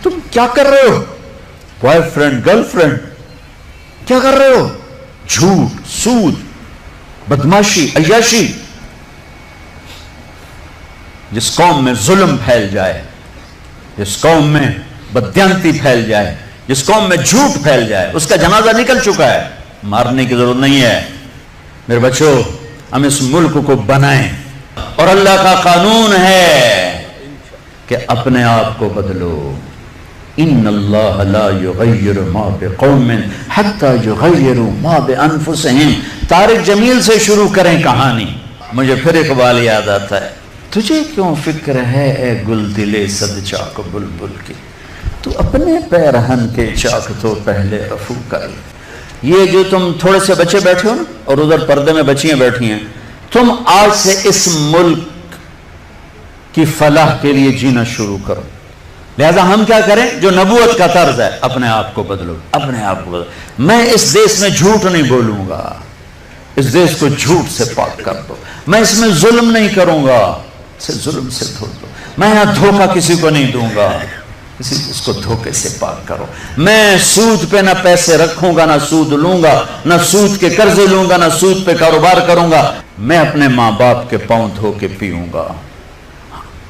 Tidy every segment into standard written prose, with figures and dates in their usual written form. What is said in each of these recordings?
تم کیا کر رہے ہو؟ بوائے فرینڈ گرل فرینڈ کیا کر رہے ہو؟ جھوٹ، سود، بدماشی، عیاشی. جس قوم میں ظلم پھیل جائے، جس قوم میں بددیانتی پھیل جائے، جس قوم میں جھوٹ پھیل جائے، اس کا جنازہ نکل چکا ہے، مارنے کی ضرورت نہیں ہے. میرے بچوں، ہم اس ملک کو بنائیں، اور اللہ کا قانون ہے کہ اپنے آپ کو بدلو. ان اللہ لا یغیر ما بقوم حتی یغیروا ما بانفسہم. طارق جمیل سے شروع کریں کہانی. مجھے پھر اقبال یاد آتا ہے. تجھے کیوں فکر ہے اے گل دلے صد چاک بلبل کی، تو اپنے پیرہن کے چاک تو پہلے رفو کر. یہ جو تم تھوڑے سے بچے بیٹھے ہو نا، اور ادھر پردے میں بچیاں بیٹھی ہیں، تم آج سے اس ملک کی فلاح کے لیے جینا شروع کرو. لہذا ہم کیا کریں؟ جو نبوت کا طرز ہے، اپنے آپ کو بدلو، اپنے آپ کو بدلو. میں اس دیش میں جھوٹ نہیں بولوں گا، اس دیش کو جھوٹ سے پاک کر دو. میں اس میں ظلم نہیں کروں گا، اسے ظلم سے دھو دو. میں یہاں دھوکہ کسی کو نہیں دوں گا، اس کو دھوکے سے پاک کرو. میں سود پہ نہ پیسے رکھوں گا، نہ سود لوں گا، نہ سود کے قرضے لوں گا، نہ سود پہ کاروبار کروں گا. میں اپنے ماں باپ کے پاؤں دھو کے پیوں گا.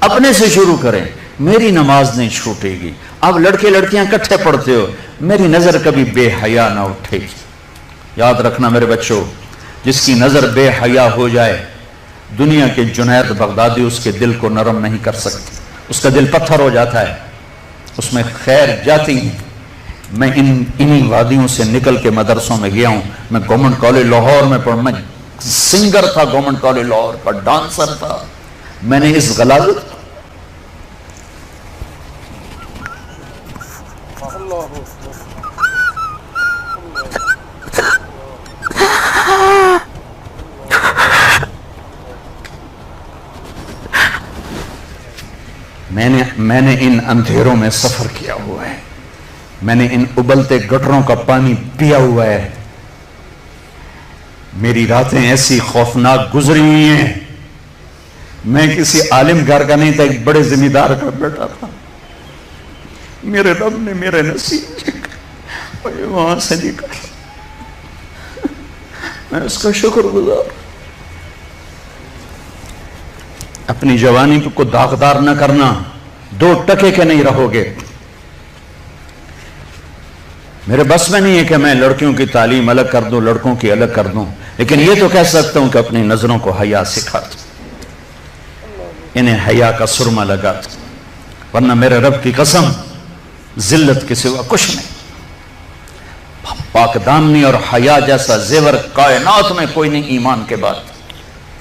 اپنے سے شروع کریں. میری نماز نہیں چھوٹے گی. اب لڑکے لڑکیاں کٹھے پڑھتے ہو، میری نظر کبھی بے حیا نہ اٹھے گی. یاد رکھنا میرے بچوں، جس کی نظر بے حیا ہو جائے، دنیا کے جنید بغدادی اس کے دل کو نرم نہیں کر سکتے، اس کا دل پتھر ہو جاتا ہے، اس میں خیر جاتی ہے. میں انہی وادیوں سے نکل کے مدرسوں میں گیا ہوں. میں گورنمنٹ کالج لاہور میں پڑھا، میں سنگر تھا گورنمنٹ کالج لاہور کا، ڈانسر تھا. میں نے اس غلاظت میں نے ان اندھیروں میں سفر کیا ہوا ہے. میں نے ان ابلتے گٹروں کا پانی پیا ہوا ہے. میری راتیں ایسی خوفناک گزری ہوئی ہیں. میں کسی عالم گھر کا نہیں تھا، ایک بڑے ذمہ دار کا بیٹا تھا. میرے رب نے میرے نصیب وہاں سے نکالا. میں اس کا شکر گزار. اپنی جوانی کو داغدار نہ کرنا، 2 ٹکے کے نہیں رہو گے. میرے بس میں نہیں ہے کہ میں لڑکیوں کی تعلیم الگ کر دوں، لڑکوں کی الگ کر دوں، لیکن یہ تو کہہ سکتا ہوں کہ اپنی نظروں کو حیا سکھا دوں، انہیں حیا کا سرما لگا دوں. ورنہ میرے رب کی قسم، ذلت کے سوا کچھ نہیں. پاک دامنی اور حیا جیسا زیور کائنات میں کوئی نہیں ایمان کے بعد.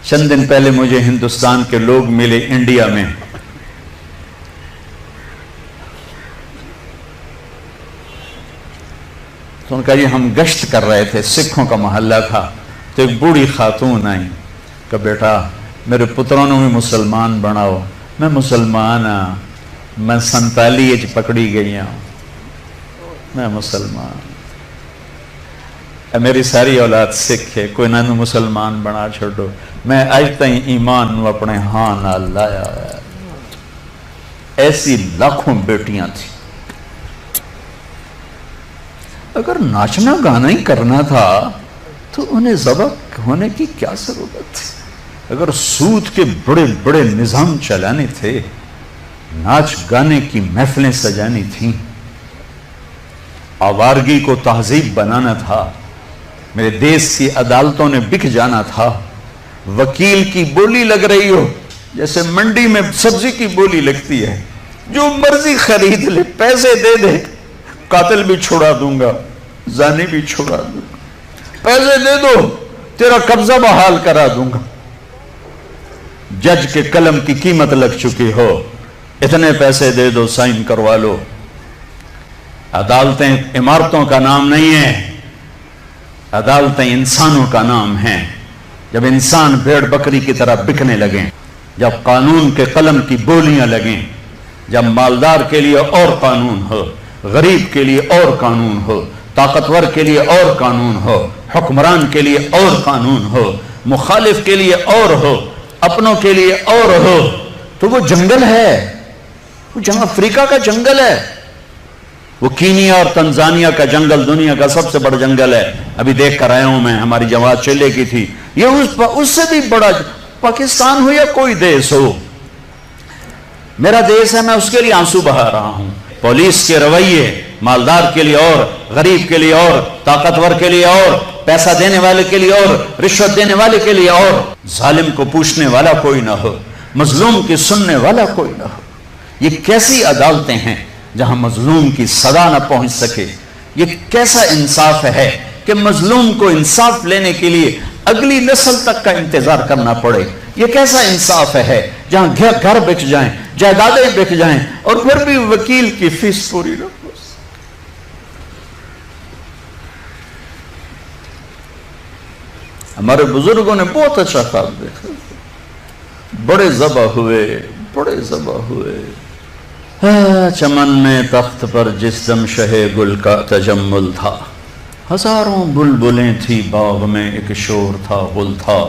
چند دن پہلے مجھے ہندوستان کے لوگ ملے انڈیا میں. تو ان کا یہ ہم گشت کر رہے تھے، سکھوں کا محلہ تھا. تو ایک بوڑھی خاتون آئی کہ بیٹا میرے پتروں نے بھی مسلمان بناؤ. میں مسلمان ہاں، میں 47 پکڑی گئی ہوں، میں مسلمان. میری ساری اولاد سکھ ہے، کوئی نہ مسلمان بنا چھوڑو. میں آج تائیں ایمان اپنے ہاں نہ لایا. ایسی لاکھوں بیٹیاں تھیں. اگر ناچنا گانا ہی کرنا تھا تو انہیں ذبح ہونے کی کیا ضرورت تھی؟ اگر سود کے بڑے بڑے نظام چلانے تھے، ناچ گانے کی محفلیں سجانی تھیں، آوارگی کو تہذیب بنانا تھا، میرے دیش کی عدالتوں نے بک جانا تھا، وکیل کی بولی لگ رہی ہو جیسے منڈی میں سبزی کی بولی لگتی ہے، جو مرضی خرید لے، پیسے دے دے، قاتل بھی چھوڑا دوں گا، زانی بھی چھوڑا دوں گا، پیسے دے دو تیرا قبضہ بحال کرا دوں گا. جج کے قلم کی قیمت لگ چکی ہو، اتنے پیسے دے دو، سائن کروا لو. عدالتیں عمارتوں کا نام نہیں ہیں، عدالتیں انسانوں کا نام ہیں. جب انسان بھیڑ بکری کی طرح بکنے لگیں، جب قانون کے قلم کی بولیاں لگیں، جب مالدار کے لیے اور قانون ہو، غریب کے لیے اور قانون ہو، طاقتور کے لیے اور قانون ہو، حکمران کے لیے اور قانون ہو، مخالف کے لیے اور ہو، اپنوں کے لیے اور ہو، تو وہ جنگل ہے، وہ جہاں افریقہ کا جنگل ہے. وہ کینیا اور تنزانیہ کا جنگل دنیا کا سب سے بڑا جنگل ہے، ابھی دیکھ کر آیا ہوں میں، ہماری جماعت چلے کی تھی، یہ اس سے بھی بڑا پاکستان ہو یا کوئی دیش ہو، میرا دیش ہے، میں اس کے لیے آنسو بہا رہا ہوں۔ پولیس کے رویے مالدار کے لیے اور، غریب کے لیے اور، طاقتور کے لیے اور، پیسہ دینے والے کے لیے اور، رشوت دینے والے کے لیے اور، ظالم کو پوچھنے والا کوئی نہ ہو، مظلوم کی سننے والا کوئی نہ ہو۔ یہ کیسی عدالتیں ہیں جہاں مظلوم کی صدا نہ پہنچ سکے؟ یہ کیسا انصاف ہے کہ مظلوم کو انصاف لینے کے لیے اگلی نسل تک کا انتظار کرنا پڑے؟ یہ کیسا انصاف ہے جہاں گھر بک جائیں، جائیدادیں بک جائیں، اور پھر بھی وکیل کی فیس پوری نہ ہو؟ ہمارے بزرگوں نے بہت اچھا خواب دیکھا، بڑے ذبح ہوئے، بڑے ذبح ہوئے، چمن میں تخت پر جس دم شہ گل کا تجمل تھا، ہزاروں بلبلیں تھی باغ میں، ایک شور تھا غل تھا،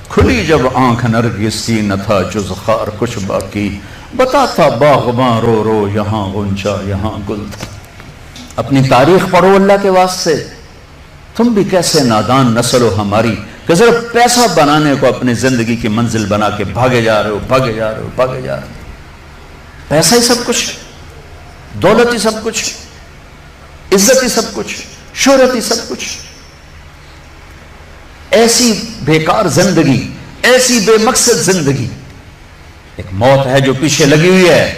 کھلی جب آنکھ نرگس سی نہ تھا جز خار کچھ باقی، بتاتا باغباں رو رو یہاں غنچہ یہاں گل تھا۔ اپنی تاریخ پڑھو اللہ کے واسطے، تم بھی کیسے نادان نسل ہو ہماری کہ صرف پیسہ بنانے کو اپنی زندگی کی منزل بنا کے بھاگے جا رہے ہو، بھاگے جا رہے ہو، بھاگے جا رہے ہو۔ پیسہ ہی سب کچھ، دولت ہی سب کچھ، عزت ہی سب کچھ، شہرت ہی سب کچھ۔ ایسی بیکار زندگی، ایسی بے مقصد زندگی۔ ایک موت ہے جو پیچھے لگی ہوئی ہے،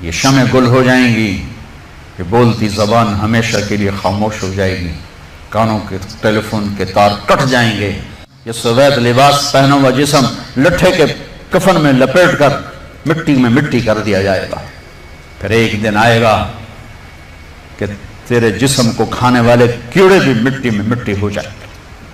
یہ شمع گل ہو جائیں گی، یہ بولتی زبان ہمیشہ کے لیے خاموش ہو جائے گی، کانوں کے ٹیلی فون کے تار کٹ جائیں گے، یہ سوید لباس پہنا ہوا جسم لٹھے کے کفن میں لپیٹ کر مٹی میں مٹی کر دیا جائے گا۔ پھر ایک دن آئے گا کہ تیرے جسم کو کھانے والے کیڑے بھی مٹی میں مٹی ہو جائیں گے۔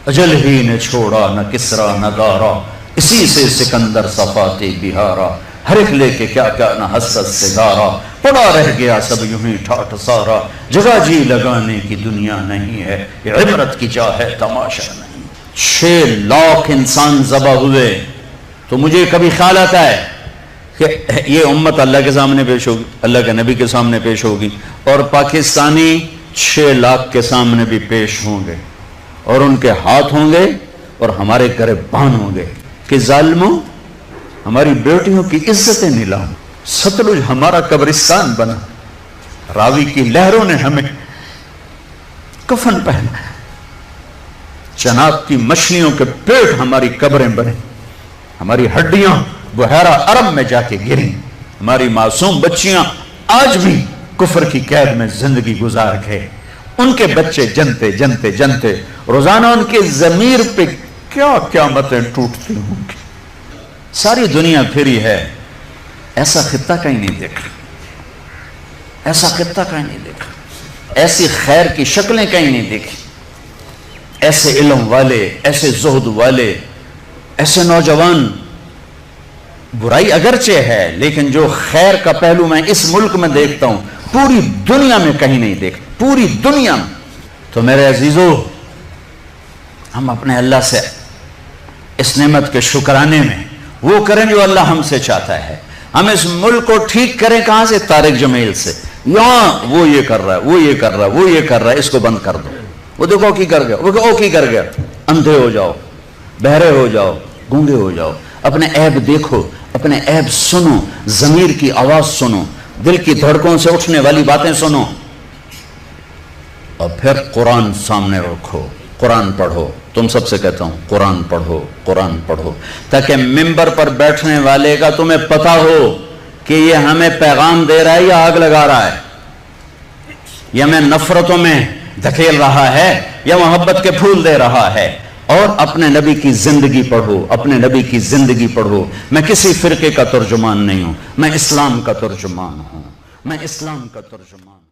اجل ہی نے چھوڑا نہ کسرا نہ دارا، اسی سے سکندر صفاتی بہارا، ہر ایک لے کے کیا کیا نہ حسرت سے دارا، پڑا رہ گیا سب یوں ہی ٹھاٹھ سارا، جگہ جی لگانے کی دنیا نہیں ہے، یہ عبرت کی جا ہے تماشا نہیں۔ 6 لاکھ انسان ذبح ہوئے، تو مجھے کبھی خیال آتا ہے کہ یہ امت اللہ کے سامنے پیش ہوگی، اللہ کے نبی کے سامنے پیش ہوگی، اور پاکستانی 6 لاکھ کے سامنے بھی پیش ہوں گے، اور ان کے ہاتھ ہوں گے اور ہمارے گریبان ہوں گے کہ ظالموں ہماری بیٹیوں کی عزتیں نیلام، ستلج ہمارا قبرستان بنا، راوی کی لہروں نے ہمیں کفن پہنا، چناب کی مچھلیوں کے پیٹ ہماری قبریں بنے، ہماری ہڈیاں بحیرہ عرب میں جا کے گریں، ہماری معصوم بچیاں آج بھی کفر کی قید میں زندگی گزار گئے، ان کے بچے جنتے جنتے جنتے روزانہ ان کے ضمیر پہ کیا قیامتیں ٹوٹتی ہوں گی۔ ساری دنیا پھری ہے، ایسا خطہ کہیں نہیں دیکھا، ایسا خطہ کہیں نہیں دیکھا، ایسی خیر کی شکلیں کہیں نہیں دیکھی، ایسے علم والے، ایسے زہد والے، ایسے نوجوان۔ برائی اگرچہ ہے لیکن جو خیر کا پہلو میں اس ملک میں دیکھتا ہوں پوری دنیا میں کہیں نہیں دیکھتا، پوری دنیا میں۔ تو میرے عزیزو، ہم اپنے اللہ سے اس نعمت کے شکرانے میں وہ کریں جو اللہ ہم سے چاہتا ہے۔ ہم اس ملک کو ٹھیک کریں کہاں سے؟ طارق جمیل سے۔ یہاں وہ یہ کر رہا ہے، وہ یہ کر رہا ہے، وہ یہ کر رہا ہے، اس کو بند کر دو۔ وہ دیکھو کی کر گیا، وہ کی کر گیا۔ اندھے ہو جاؤ، بہرے ہو جاؤ، گونگے ہو جاؤ، اپنے عیب دیکھو، اپنے عیب سنو، ضمیر کی آواز سنو، دل کی دھڑکوں سے اٹھنے والی باتیں سنو، اور پھر قرآن سامنے رکھو، قرآن پڑھو۔ تم سب سے کہتا ہوں قرآن پڑھو، قرآن پڑھو، تاکہ ممبر پر بیٹھنے والے کا تمہیں پتا ہو کہ یہ ہمیں پیغام دے رہا ہے یا آگ لگا رہا ہے، یا ہمیں نفرتوں میں دھکیل رہا ہے یا محبت کے پھول دے رہا ہے۔ اور اپنے نبی کی زندگی پڑھو، اپنے نبی کی زندگی پڑھو۔ میں کسی فرقے کا ترجمان نہیں ہوں، میں اسلام کا ترجمان ہوں، میں اسلام کا ترجمان ہوں۔